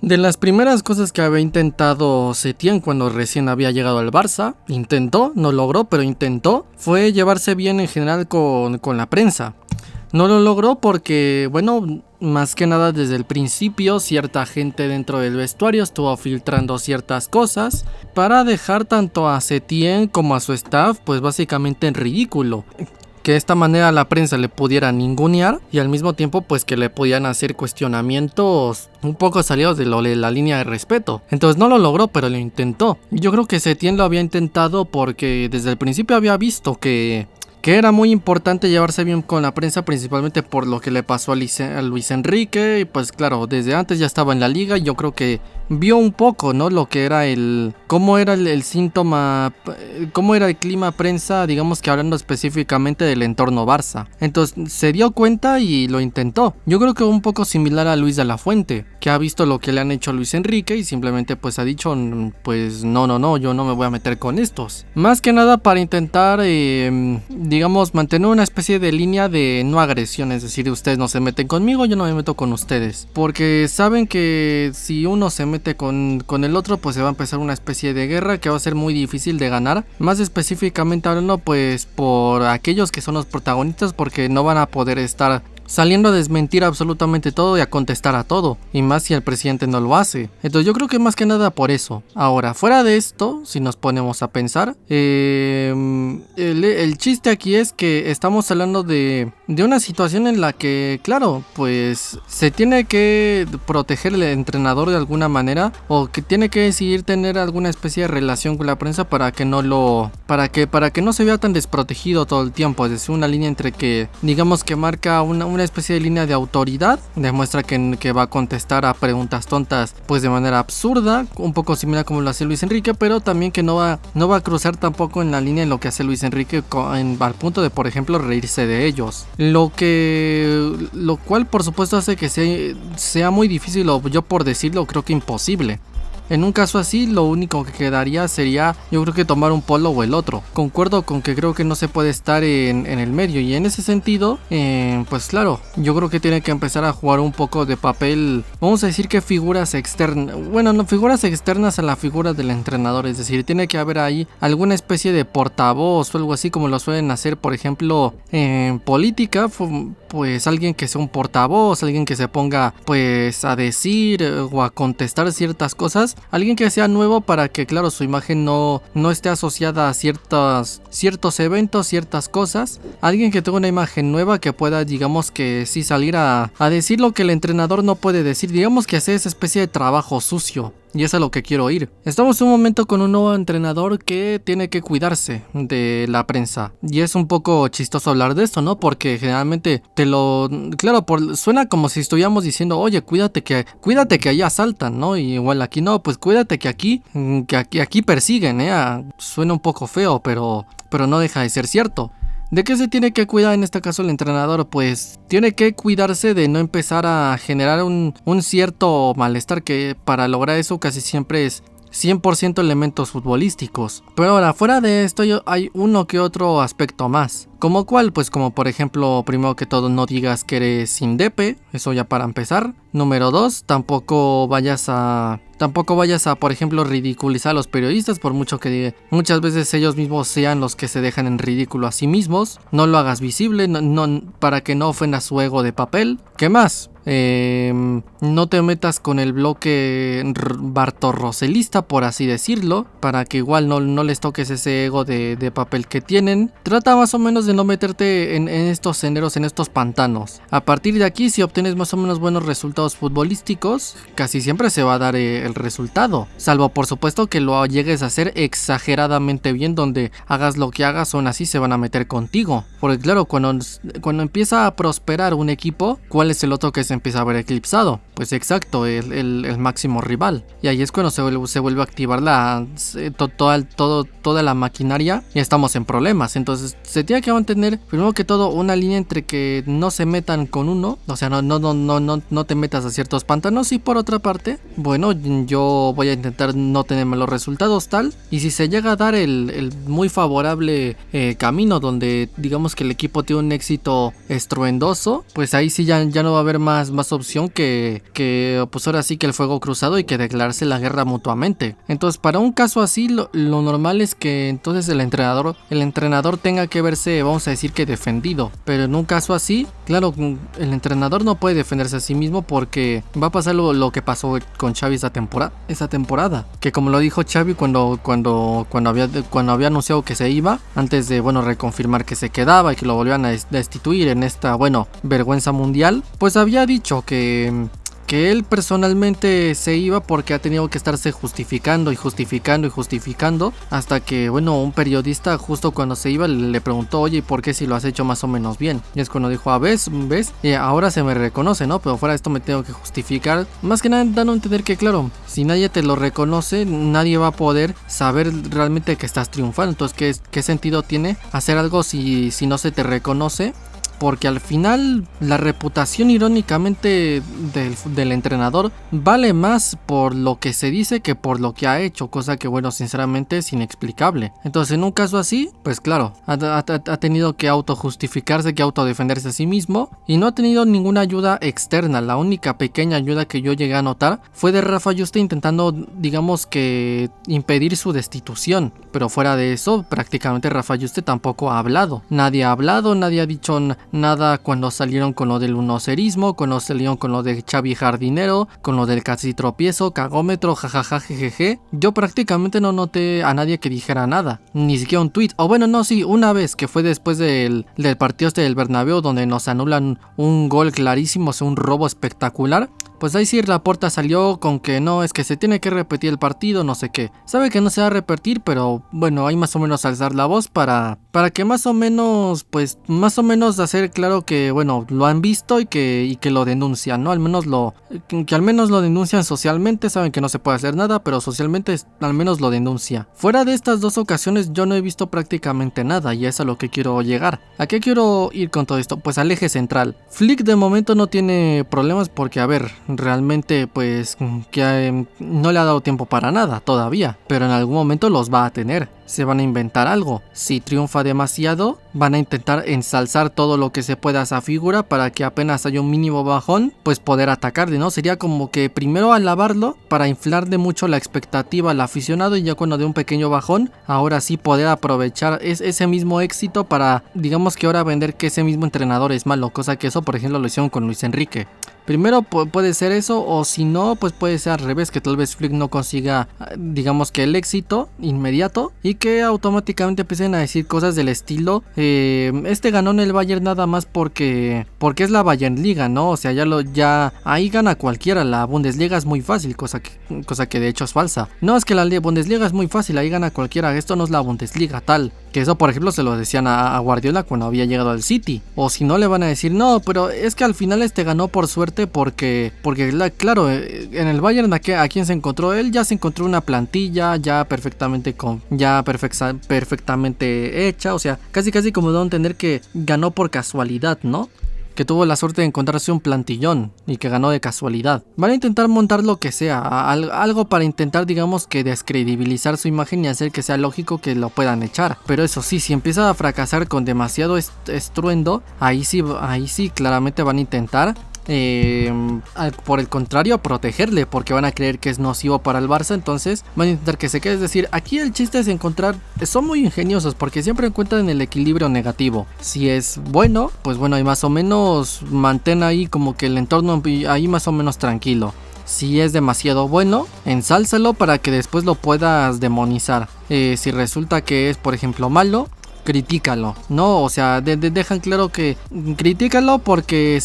De las primeras cosas que había intentado Setién cuando recién había llegado al Barça, intentó, no logró, pero intentó, fue llevarse bien en general con la prensa. No lo logró porque, bueno, más que nada desde el principio cierta gente dentro del vestuario estuvo filtrando ciertas cosas para dejar tanto a Setién como a su staff pues básicamente en ridículo. Que de esta manera la prensa le pudiera ningunear y al mismo tiempo pues que le podían hacer cuestionamientos un poco salidos de la línea de respeto. Entonces no lo logró, pero lo intentó. Yo creo que Setién lo había intentado porque desde el principio había visto que era muy importante llevarse bien con la prensa, principalmente por lo que le pasó a Luis Enrique. Y pues claro, desde antes ya estaba en la liga y yo creo que vio un poco, ¿no? Lo que era cómo era el síntoma, cómo era el clima prensa, digamos que hablando específicamente del entorno Barça. Entonces se dio cuenta y lo intentó. Yo creo que un poco similar a Luis de la Fuente, que ha visto lo que le han hecho a Luis Enrique y simplemente pues ha dicho, pues no, yo no me voy a meter con estos. Más que nada para intentar, digamos, mantener una especie de línea de no agresión, es decir, ustedes no se meten conmigo, yo no me meto con ustedes. Porque saben que si uno se mete con el otro, pues se va a empezar una especie de guerra que va a ser muy difícil de ganar. Más específicamente hablando, pues por aquellos que son los protagonistas, porque no van a poder estar saliendo a desmentir absolutamente todo y a contestar a todo, y más si el presidente no lo hace. Entonces yo creo que más que nada por eso. Ahora, fuera de esto, si nos ponemos a pensar, el chiste aquí es que estamos hablando de una situación en la que, claro, pues se tiene que proteger el entrenador de alguna manera, o que tiene que decidir tener alguna especie de relación con la prensa para que no se vea tan desprotegido todo el tiempo. Es decir, una línea entre que, digamos que marca una especie de línea de autoridad, demuestra que va a contestar a preguntas tontas pues de manera absurda, un poco similar como lo hace Luis Enrique, pero también que no va a cruzar tampoco en la línea en lo que hace Luis Enrique al punto de, por ejemplo, reírse de ellos, lo cual por supuesto hace que sea muy difícil, o yo por decirlo creo que imposible. En un caso así, lo único que quedaría sería, yo creo que tomar un polo o el otro. Concuerdo con que creo que no se puede estar en el medio, y en ese sentido, pues claro, yo creo que tiene que empezar a jugar un poco de papel, vamos a decir que figuras externas, bueno, no figuras externas a la figura del entrenador, es decir, tiene que haber ahí alguna especie de portavoz o algo así como lo suelen hacer, por ejemplo, en política, pues alguien que sea un portavoz, alguien que se ponga pues a decir o a contestar ciertas cosas. Alguien que sea nuevo para que, claro, su imagen no esté asociada a ciertos eventos, ciertas cosas. Alguien que tenga una imagen nueva que pueda, digamos que sí salir a decir lo que el entrenador no puede decir. Digamos que hacer esa especie de trabajo sucio. Y es a lo que quiero ir. Estamos en un momento con un nuevo entrenador que tiene que cuidarse de la prensa. Y es un poco chistoso hablar de esto, ¿no? Porque generalmente claro, suena como si estuviéramos diciendo, oye, cuídate que allá asaltan, ¿no? Y igual aquí no, pues cuídate que aquí persiguen, Suena un poco feo, pero no deja de ser cierto. ¿De qué se tiene que cuidar en este caso el entrenador? Pues tiene que cuidarse de no empezar a generar un cierto malestar, que para lograr eso casi siempre es 100% elementos futbolísticos. Pero ahora, fuera de esto hay uno que otro aspecto más. ¿Como cuál? Pues como por ejemplo, primero que todo, no digas que eres indepe, eso ya para empezar. Número 2, tampoco vayas a, por ejemplo, ridiculizar a los periodistas, por mucho que muchas veces ellos mismos sean los que se dejan en ridículo a sí mismos. No lo hagas visible, no, para que no ofenda su ego de papel. ¿Qué más? No te metas con el bloque bartorroselista, por así decirlo, para que igual no les toques ese ego de papel que tienen. Trata más o menos de no meterte en estos senderos, en estos pantanos. A partir de aquí, si obtienes más o menos buenos resultados futbolísticos, casi siempre se va a dar el resultado, salvo por supuesto que lo llegues a hacer exageradamente bien, donde hagas lo que hagas, aún así se van a meter contigo. Porque claro, cuando empieza a prosperar un equipo, ¿cuál es el otro que se empieza a ver eclipsado? Pues exacto, el máximo rival. Y ahí es cuando se vuelve a activar toda la maquinaria y estamos en problemas. Entonces se tiene que van a tener, primero que todo, una línea entre que no se metan con uno, o sea, no te metas a ciertos pantanos, y por otra parte, bueno, yo voy a intentar no tener malos resultados tal, y si se llega a dar el muy favorable camino donde digamos que el equipo tiene un éxito estruendoso, pues ahí sí ya no va a haber más opción que pues ahora sí que el fuego cruzado y que declararse la guerra mutuamente. Entonces para un caso así lo normal es que entonces el entrenador tenga que verse, vamos a decir que defendido, pero en un caso así, claro, el entrenador no puede defenderse a sí mismo porque va a pasar lo que pasó con Xavi esa temporada, que como lo dijo Xavi cuando había anunciado que se iba, antes de reconfirmar que se quedaba y que lo volvían a destituir en esta vergüenza mundial, pues había dicho que él personalmente se iba porque ha tenido que estarse justificando hasta que un periodista justo cuando se iba le preguntó, oye, ¿y por qué si lo has hecho más o menos bien? Y es cuando dijo, ¿ves? Ahora se me reconoce, ¿no? Pero fuera de esto me tengo que justificar, más que nada dando a entender que claro, si nadie te lo reconoce, nadie va a poder saber realmente que estás triunfando. Entonces, ¿qué sentido tiene hacer algo si no se te reconoce? Porque al final la reputación irónicamente del entrenador vale más por lo que se dice que por lo que ha hecho, cosa que sinceramente es inexplicable. Entonces en un caso así, pues claro, ha tenido que autojustificarse, que autodefenderse a sí mismo y no ha tenido ninguna ayuda externa. La única pequeña ayuda que yo llegué a notar fue de Rafa Yuste intentando, digamos que, impedir su destitución, pero fuera de eso prácticamente Rafa Yuste tampoco ha hablado. Nadie ha dicho nada cuando salieron con lo del unocerismo, cuando salieron con lo de Xavi Jardinero, con lo del casi tropiezo, cagómetro, jajaja, jejeje. Yo prácticamente no noté a nadie que dijera nada, ni siquiera un tweet. Sí, una vez que fue después del partido del Bernabéu donde nos anulan un gol clarísimo, un robo espectacular. Pues ahí sí Laporta salió con que no, es que se tiene que repetir el partido, no sé qué. Sabe que no se va a repetir, pero hay más o menos alzar la voz para que más o menos hacer claro que lo han visto y que lo denuncian, ¿no? Al menos lo denuncian socialmente, saben que no se puede hacer nada, pero socialmente al menos lo denuncia. Fuera de estas dos ocasiones yo no he visto prácticamente nada y es a lo que quiero llegar. ¿A qué quiero ir con todo esto? Pues al eje central. Flick de momento no tiene problemas porque, a ver, realmente pues que no le ha dado tiempo para nada todavía, pero en algún momento los va a tener. Se van a inventar algo. Si triunfa demasiado, van a intentar ensalzar todo lo que se pueda a esa figura para que apenas haya un mínimo bajón, pues poder atacarle, ¿no? Sería como que primero alabarlo para inflar de mucho la expectativa al aficionado y ya cuando dé un pequeño bajón, ahora sí poder aprovechar ese mismo éxito para, digamos que ahora vender que ese mismo entrenador es malo, cosa que eso por ejemplo lo hicieron con Luis Enrique. Primero puede ser eso, o si no, pues puede ser al revés, que tal vez Flick no consiga, digamos que el éxito inmediato y que automáticamente empiecen a decir cosas del estilo, ganó en el Bayern nada más porque es la Bayern Liga, ¿no? O sea, ya ahí gana cualquiera, la Bundesliga es muy fácil, cosa que de hecho es falsa. No, es que la Bundesliga es muy fácil, ahí gana cualquiera, esto no es la Bundesliga tal. Que eso por ejemplo se lo decían a Guardiola cuando había llegado al City. O si no le van a decir, no, pero es que al final ganó por suerte porque claro, en el Bayern a quien se encontró, él ya se encontró una plantilla ya perfectamente hecha, o sea, casi como de entender que ganó por casualidad, ¿no? Que tuvo la suerte de encontrarse un plantillón y que ganó de casualidad. Van a intentar montar lo que sea, algo para intentar, digamos que descredibilizar su imagen y hacer que sea lógico que lo puedan echar. Pero eso sí, si empieza a fracasar con demasiado estruendo, ahí sí claramente van a intentar por el contrario protegerle, porque van a creer que es nocivo para el Barça, entonces van a intentar que se quede. Es decir, aquí el chiste es son muy ingeniosos porque siempre encuentran el equilibrio negativo. Si es bueno, pues ahí más o menos mantén ahí como que el entorno ahí más o menos tranquilo. Si es demasiado bueno, ensálzalo para que después lo puedas demonizar. Si resulta que es, por ejemplo, malo, critícalo, ¿no? O sea, dejan claro que critícalo porque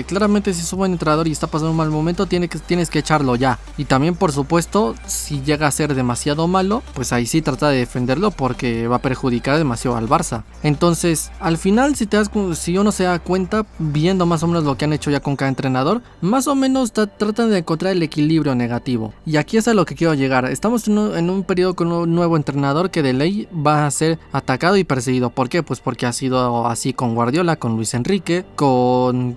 claramente si es un buen entrenador y está pasando un mal momento, tienes que echarlo ya. Y también, por supuesto, si llega a ser demasiado malo, pues ahí sí trata de defenderlo porque va a perjudicar demasiado al Barça. Entonces, al final, si uno se da cuenta, viendo más o menos lo que han hecho ya con cada entrenador, más o menos tratan de encontrar el equilibrio negativo. Y aquí es a lo que quiero llegar. Estamos en un periodo con un nuevo entrenador que de ley va a hacer atacar atacado y perseguido. ¿Por qué? Pues porque ha sido así con Guardiola, con Luis Enrique, con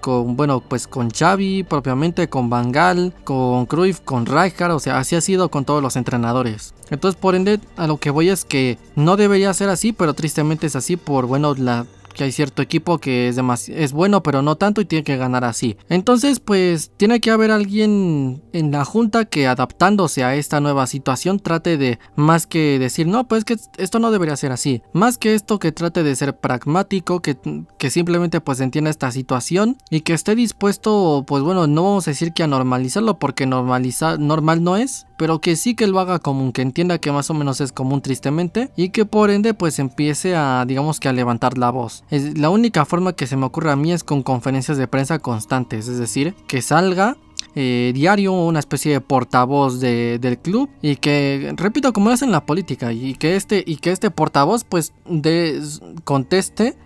Xavi propiamente, con Van Gaal, con Cruyff, con Rijkaard, o sea, así ha sido con todos los entrenadores. Entonces, por ende, a lo que voy es que no debería ser así, pero tristemente es así por, que hay cierto equipo que es bueno pero no tanto y tiene que ganar así. Entonces pues tiene que haber alguien en la junta que, adaptándose a esta nueva situación, trate de, más que decir no, pues que esto no debería ser así, más que esto, que trate de ser pragmático, que simplemente pues entienda esta situación y que esté dispuesto, pues no vamos a decir que a normalizarlo, porque normal no es, pero que sí que lo haga común, que entienda que más o menos es común tristemente, y que por ende pues empiece a, digamos que a levantar la voz. La única forma que se me ocurre a mí es con conferencias de prensa constantes, es decir, que salga diario una especie de portavoz del club, y que, repito, como es en la política, y que este portavoz pues conteste,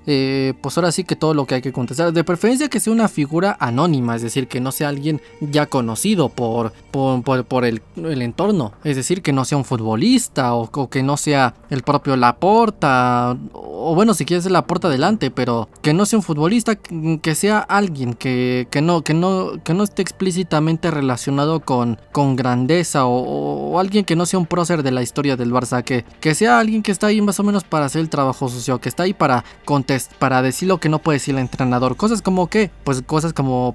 pues ahora sí que todo lo que hay que contestar, de preferencia que sea una figura anónima, es decir, que no sea alguien ya conocido por el entorno, es decir, que no sea un futbolista o que no sea el propio Laporta, o bueno, si quieres Laporta adelante, pero que no sea un futbolista, que sea alguien que no esté explícitamente relacionado con grandeza, o alguien que no sea un prócer de la historia del Barça, que sea alguien que está ahí más o menos para hacer el trabajo sucio, que está ahí para decir lo que no puede decir el entrenador, cosas como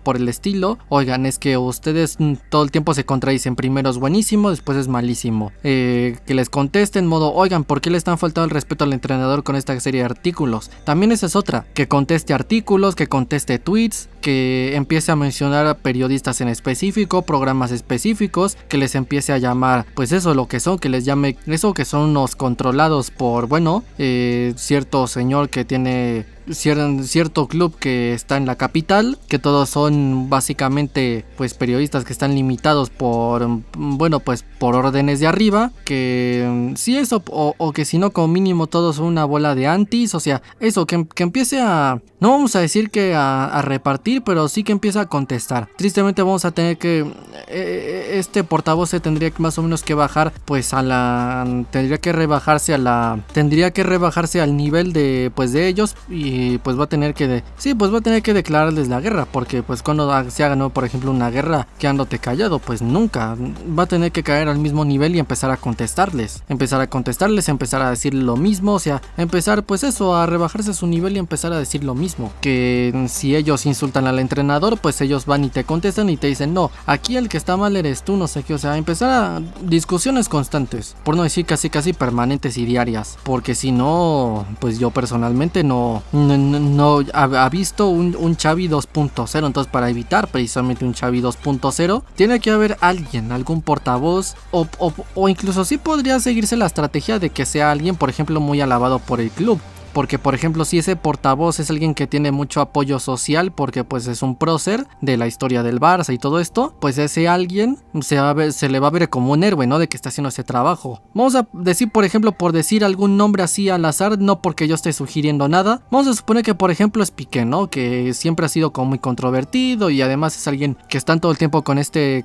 por el estilo: oigan, es que ustedes todo el tiempo se contradicen, primero es buenísimo, después es malísimo, que les conteste en modo: oigan, ¿por qué le están faltando el respeto al entrenador con esta serie de artículos? También esa es otra, que conteste artículos, que conteste tweets, que empiece a mencionar a periodistas en específico, programas específicos, que les empiece a llamar, pues eso, lo que son, que les llame eso, que son unos controlados por, cierto señor que tiene cierto club que está en la capital, que todos son básicamente pues periodistas que están limitados por órdenes de arriba, que si eso, o que si no, como mínimo todos son una bola de antis, o sea, eso, que empiece a, no vamos a decir que a repartir, pero sí que empieza a contestar. Tristemente vamos a tener que, este portavoz se tendría que más o menos que bajar, pues tendría que rebajarse al nivel de ellos, y pues va a tener que declararles la guerra, porque pues cuando se haga, ¿no?, por ejemplo, una guerra quedándote callado, pues nunca. Va a tener que caer al mismo nivel y empezar a contestarles, empezar a decir lo mismo, o sea, empezar pues eso, a rebajarse a su nivel y empezar a decir lo mismo, que si ellos insultan al entrenador, pues ellos van y te contestan y te dicen: no, aquí el que está mal eres tú, no sé qué, o sea, empezar a discusiones constantes, por no decir casi permanentes y diarias, porque si no, pues yo personalmente no ha visto un Xavi 2.0, entonces para evitar precisamente un Xavi 2.0 tiene que haber algún portavoz, o incluso sí podría seguirse la estrategia de que sea alguien, por ejemplo, muy alabado por el club. Porque, por ejemplo, si ese portavoz es alguien que tiene mucho apoyo social, porque pues es un prócer de la historia del Barça y todo esto, pues ese alguien se le va a ver como un héroe, ¿no?, de que está haciendo ese trabajo. Vamos a decir, por ejemplo, por decir algún nombre así al azar, no porque yo esté sugiriendo nada, vamos a suponer que, por ejemplo, es Piqué, ¿no?, que siempre ha sido como muy controvertido, y además es alguien que está todo el tiempo con este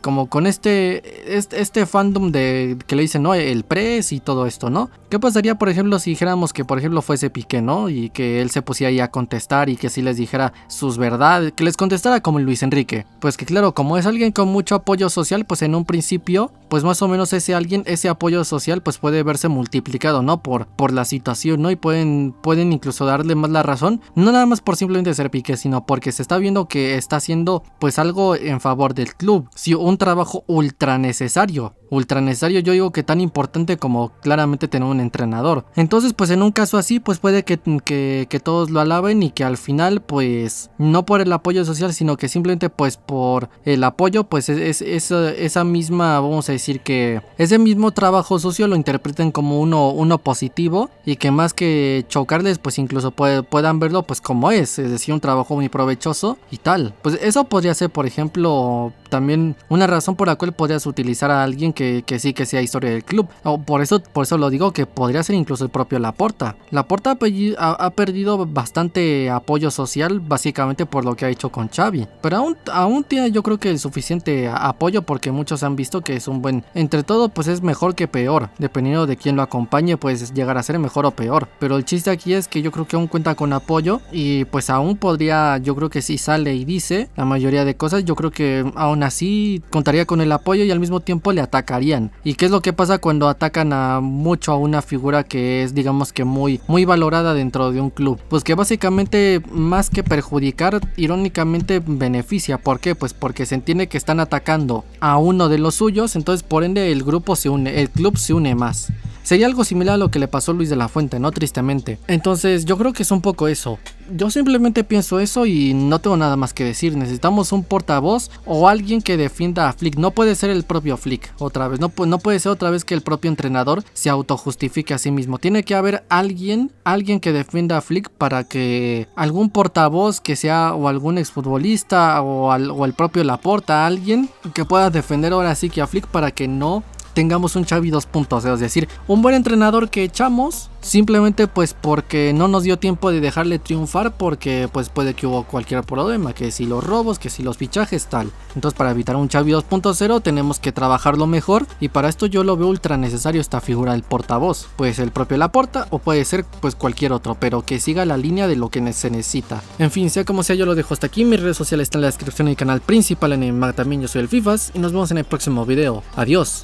fandom de que le dicen, ¿no?, el press y todo esto, ¿no? ¿Qué pasaría, por ejemplo, si dijéramos que, por ejemplo, fuese Piqué, ¿no?, y que él se pusiera ahí a contestar, y que sí les dijera sus verdades, que les contestara como Luis Enrique? Pues que claro, como es alguien con mucho apoyo social, pues en un principio, pues más o menos ese apoyo social pues puede verse multiplicado, ¿no?, por la situación, ¿no? Y pueden incluso darle más la razón, no nada más por simplemente ser Piqué, sino porque se está viendo que está haciendo pues algo en favor del club, sí, un trabajo ultra necesario, yo digo que tan importante como claramente tener un entrenador. Entonces pues en un caso así, pues puede que todos lo alaben, y que al final pues no por el apoyo social, sino que simplemente pues por el apoyo, pues esa misma, vamos a decir que ese mismo trabajo sucio lo interpreten como uno positivo, y que más que chocarles pues incluso puedan verlo pues como es decir, un trabajo muy provechoso y tal. Pues eso podría ser, por ejemplo, también una razón por la cual podrías utilizar a alguien que sí que sea historia del club. Por eso lo digo, que podría ser incluso el propio Laporta. Laporta ha perdido bastante apoyo social, básicamente por lo que ha hecho con Xavi, pero aún tiene, yo creo que el suficiente apoyo, porque muchos han visto que es un buen, entre todo pues es mejor que peor, dependiendo de quién lo acompañe pues llegar a ser mejor o peor, pero el chiste aquí es que yo creo que aún cuenta con apoyo y pues aún podría, yo creo que si sale y dice la mayoría de cosas, yo creo que aún así contaría con el apoyo y al mismo tiempo le atacarían. ¿Y qué es lo que pasa cuando atacan mucho a una figura que es, digamos que muy valorada dentro de un club? Pues que básicamente, más que perjudicar, irónicamente beneficia. ¿Por qué? Pues porque se entiende que están atacando a uno de los suyos, entonces por ende el club se une más. Sería algo similar a lo que le pasó a Luis de la Fuente, ¿no? Tristemente. Entonces yo creo que es un poco eso. Yo simplemente pienso eso y no tengo nada más que decir. Necesitamos un portavoz o alguien que defienda a Flick. No puede ser el propio Flick otra vez. No puede ser otra vez que el propio entrenador se autojustifique a sí mismo. Tiene que haber alguien que defienda a Flick, para que algún portavoz que sea o algún exfutbolista o el propio Laporta, alguien que pueda defender ahora sí que a Flick, para que no tengamos un Xavi 2.0, es decir, un buen entrenador que echamos simplemente pues porque no nos dio tiempo de dejarle triunfar, porque pues puede que hubo cualquier problema, que si los robos, que si los fichajes, tal. Entonces para evitar un Xavi 2.0 tenemos que trabajarlo mejor, y para esto yo lo veo ultra necesario esta figura del portavoz. Puede ser el propio Laporta o puede ser pues cualquier otro, pero que siga la línea de lo que se necesita. En fin, sea como sea, yo lo dejo hasta aquí. Mis redes sociales están en la descripción del canal principal, en el también yo soy el Fifas, y nos vemos en el próximo video. Adiós.